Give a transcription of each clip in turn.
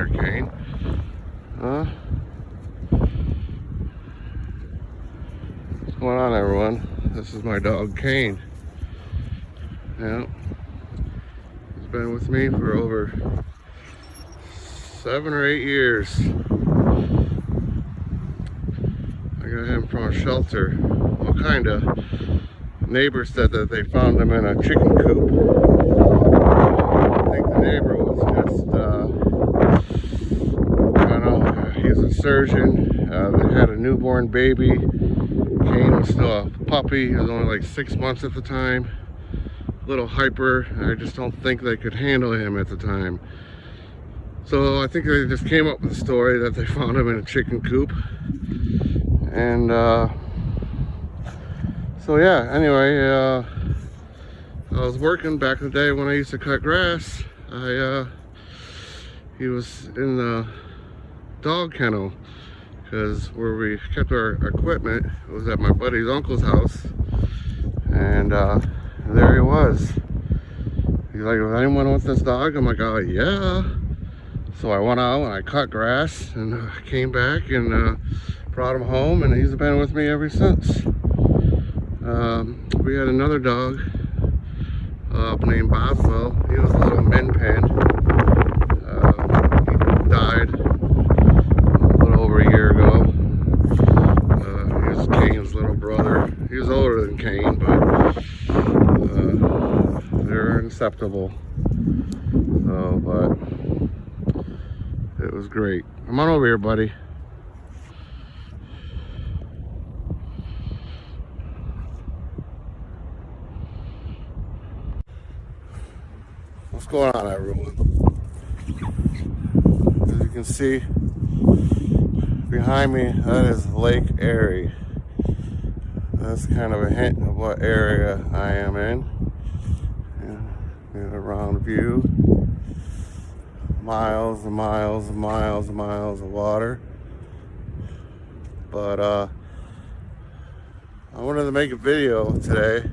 there, Kane. Huh? What's going on, everyone? This is my dog, Kane. Yeah. He's been with me for over 7 or 8 years. I got him from a shelter. Well, kinda. Neighbors said that they found him in a chicken coop. I think the neighbor was just, I don't know, he's a surgeon. They had a newborn baby. Kane was still a puppy. He was only like 6 months at the time. A little hyper. I just don't think they could handle him at the time. So I think they just came up with the story that they found him in a chicken coop. And so yeah, anyway, I was working back in the day when I used to cut grass. He was in the dog kennel because where we kept our equipment was at my buddy's uncle's house, and there he was. He's like, "Does anyone want this dog?" I'm like, "Oh yeah." So I went out and I cut grass and came back and brought him home, and he's been with me ever since. We had another dog named Boswell. He was a little min pin. He died a little over a year ago. He was Kane's little brother. He was older than Kane, but they're inseparable. So, but it was great. Come on over here, buddy. What's going on, everyone? As you can see behind me, that is Lake Erie. That's kind of a hint of what area I am in. Get a round view. Miles and miles and miles and miles of water. But I wanted to make a video today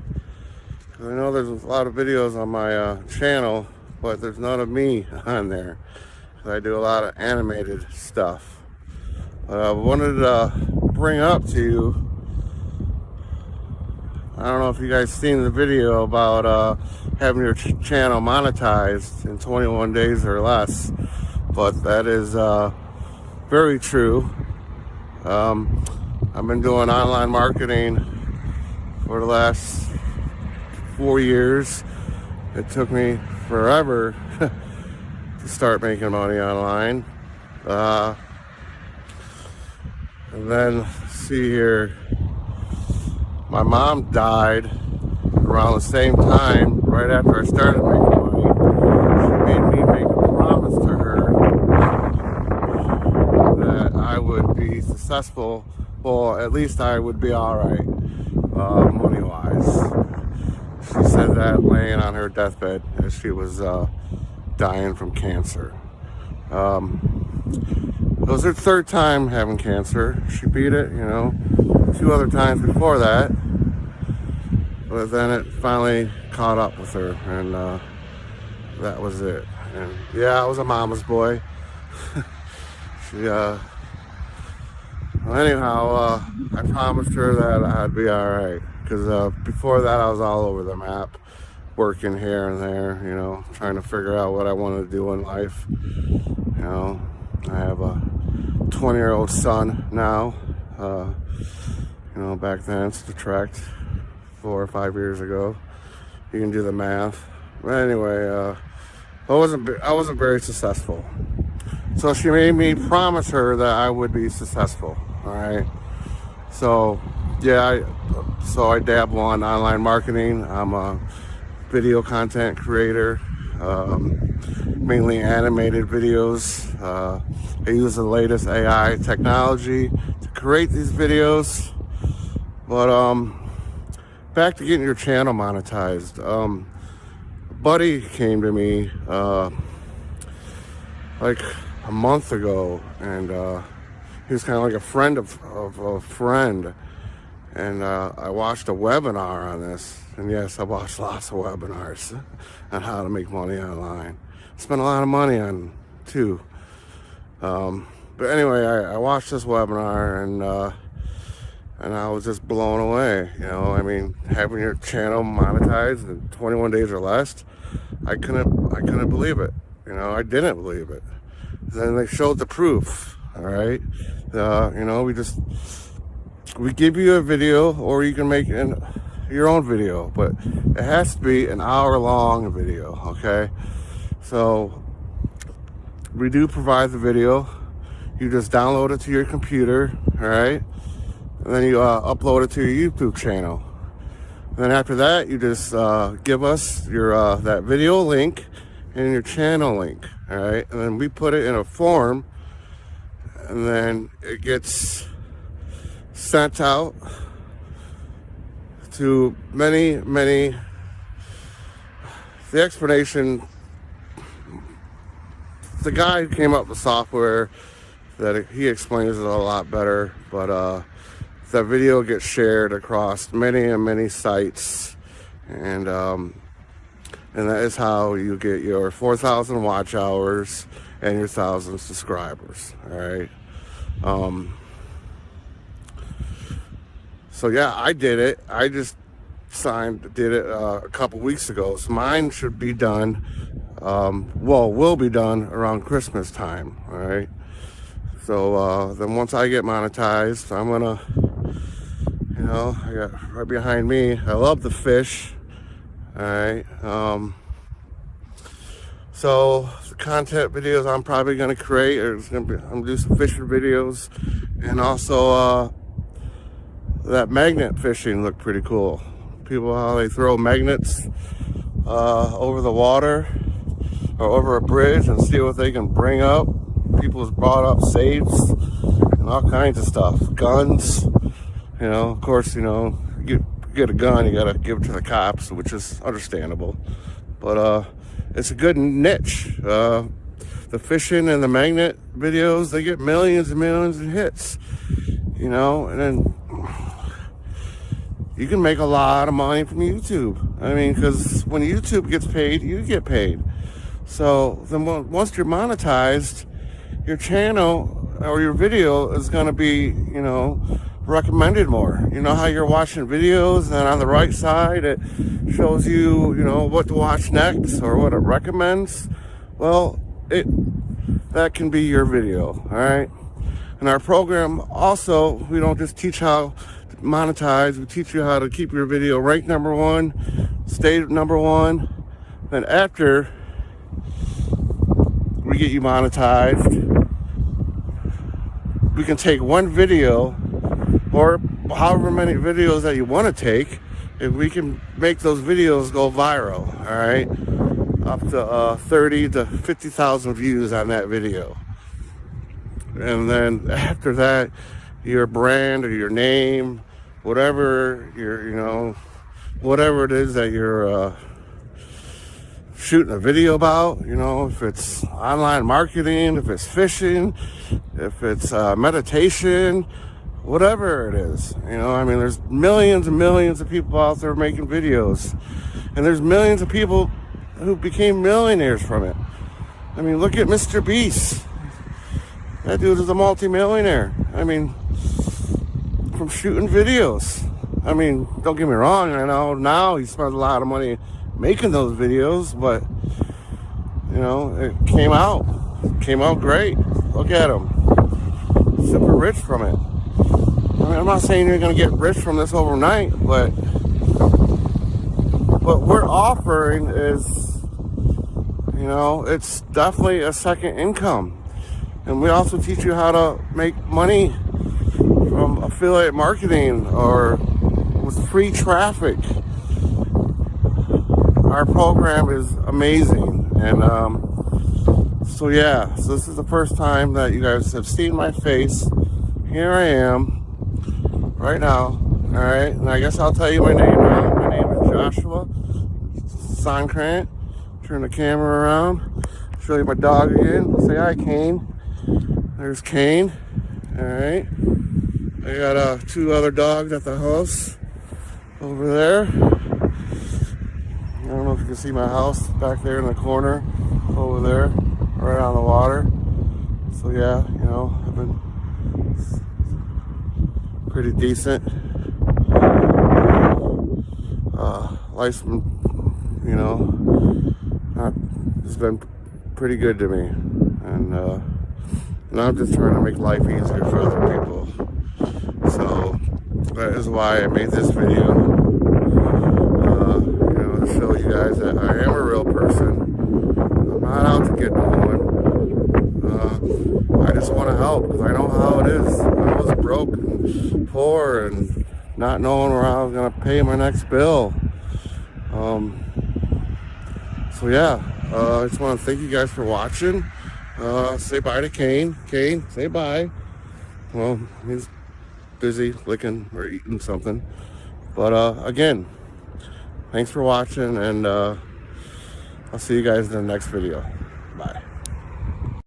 because I know there's a lot of videos on my channel, but there's none of me on there. I do a lot of animated stuff. But I wanted to bring up to you, I don't know if you guys seen the video about having your channel monetized in 21 days or less, but that is very true. I've been doing online marketing for the last 4 years. It took me forever to start making money online. And then, see here, my mom died around the same time, right after I started making money. She made me make a promise to her that I would be successful. Well, at least I would be alright, money-wise. She said that laying on her deathbed as she was dying from cancer. It was her third time having cancer. She beat it, 2 other times before that. But then it finally caught up with her, and that was it. And yeah, I was a mama's boy. Anyhow, I promised her that I'd be alright. Because before that, I was all over the map, working here and there, trying to figure out what I wanted to do in life. I have a 20-year-old son now. Back then, subtract 4 or 5 years ago. You can do the math. But anyway, I wasn't very successful. So she made me promise her that I would be successful. All right. So yeah, I dabble in online marketing. I'm a video content creator, mainly animated videos. I use the latest AI technology to create these videos. But back to getting your channel monetized. A buddy came to me like a month ago, and he was kind of like a friend of a friend. And I watched a webinar on this. And yes, I watched lots of webinars on how to make money online. Spent a lot of money on too. But anyway, I watched this webinar and I was just blown away. You know, I mean, having your channel monetized in 21 days or less, I couldn't believe it. You know, I didn't believe it. Then they showed the proof. All right, you know, we give you a video, or you can make your own video, but it has to be an hour-long video. Okay, so we do provide the video. You just download it to your computer, all right? And then you upload it to your YouTube channel. And then after that, you just give us your that video link and your channel link, all right? And then we put it in a form, and then it gets sent out to many. The explanation, the guy who came up with software, that he explains it a lot better, but that video gets shared across many sites, and that is how you get your 4,000 watch hours and your 1,000 subscribers. All right. So yeah, I did it. I just did it a couple weeks ago. So mine should be done. Will be done around Christmas time. All right. So then once I get monetized, I'm gonna, you know, I got right behind me, I love the fish. All right. So the content videos I'm probably gonna create, I'm gonna do some fishing videos, and also that magnet fishing looked pretty cool. People, how they throw magnets over the water or over a bridge and see what they can bring up. People's brought up safes and all kinds of stuff, guns. You know, of course, you know, you get a gun, you gotta give it to the cops, which is understandable. But it's a good niche. The fishing and the magnet videos, they get millions and millions of hits. You know, and then you can make a lot of money from YouTube. I mean, because when YouTube gets paid, you get paid. So then once you're monetized, your channel or your video is going to be, you know, recommended more. You know how you're watching videos, and on the right side it shows you, you know, what to watch next or what it recommends. Well, that can be your video. All right. In our program also, we don't just teach how to monetize, we teach you how to keep your video ranked #1, stay #1. Then after we get you monetized, we can take one video, or however many videos that you want to take, and we can make those videos go viral. All right, up to 30 to 50,000 views on that video. And then after that, your brand or your name, whatever whatever it is that you're shooting a video about, you know, if it's online marketing, if it's fishing, if it's meditation, whatever it is, you know, I mean, there's millions and millions of people out there making videos, and there's millions of people who became millionaires from it. I mean, look at Mr. Beast. That dude is a multi-millionaire. I mean, from shooting videos. I mean, don't get me wrong, I know now he spends a lot of money making those videos, but, you know, it came out great. Look at him. Super rich from it. I mean, I'm not saying you're going to get rich from this overnight, but what we're offering is, you know, it's definitely a second income. And we also teach you how to make money from affiliate marketing or with free traffic. Our program is amazing. And so yeah, so this is the first time that you guys have seen my face. Here I am right now. All right, and I guess I'll tell you my name now. My name is Joshua Sonkrant. Turn the camera around, show you my dog again. Say hi, Kane. There's Kane. All right. I got 2 other dogs at the house over there. I don't know if you can see my house back there in the corner over there, right on the water. So yeah, you know, I've been pretty decent. Life's been, you know, it's been pretty good to me, and now I'm just trying to make life easier for other people. So that is why I made this video, you know, to show you guys that I am a real person. I'm not out to get no one. I just want to help because I know how it is. I was broke and poor and not knowing where I was going to pay my next bill. So yeah, I just want to thank you guys for watching. Say bye to Kane. Kane, say bye. Well, he's busy licking or eating something. But again, thanks for watching, and I'll see you guys in the next video.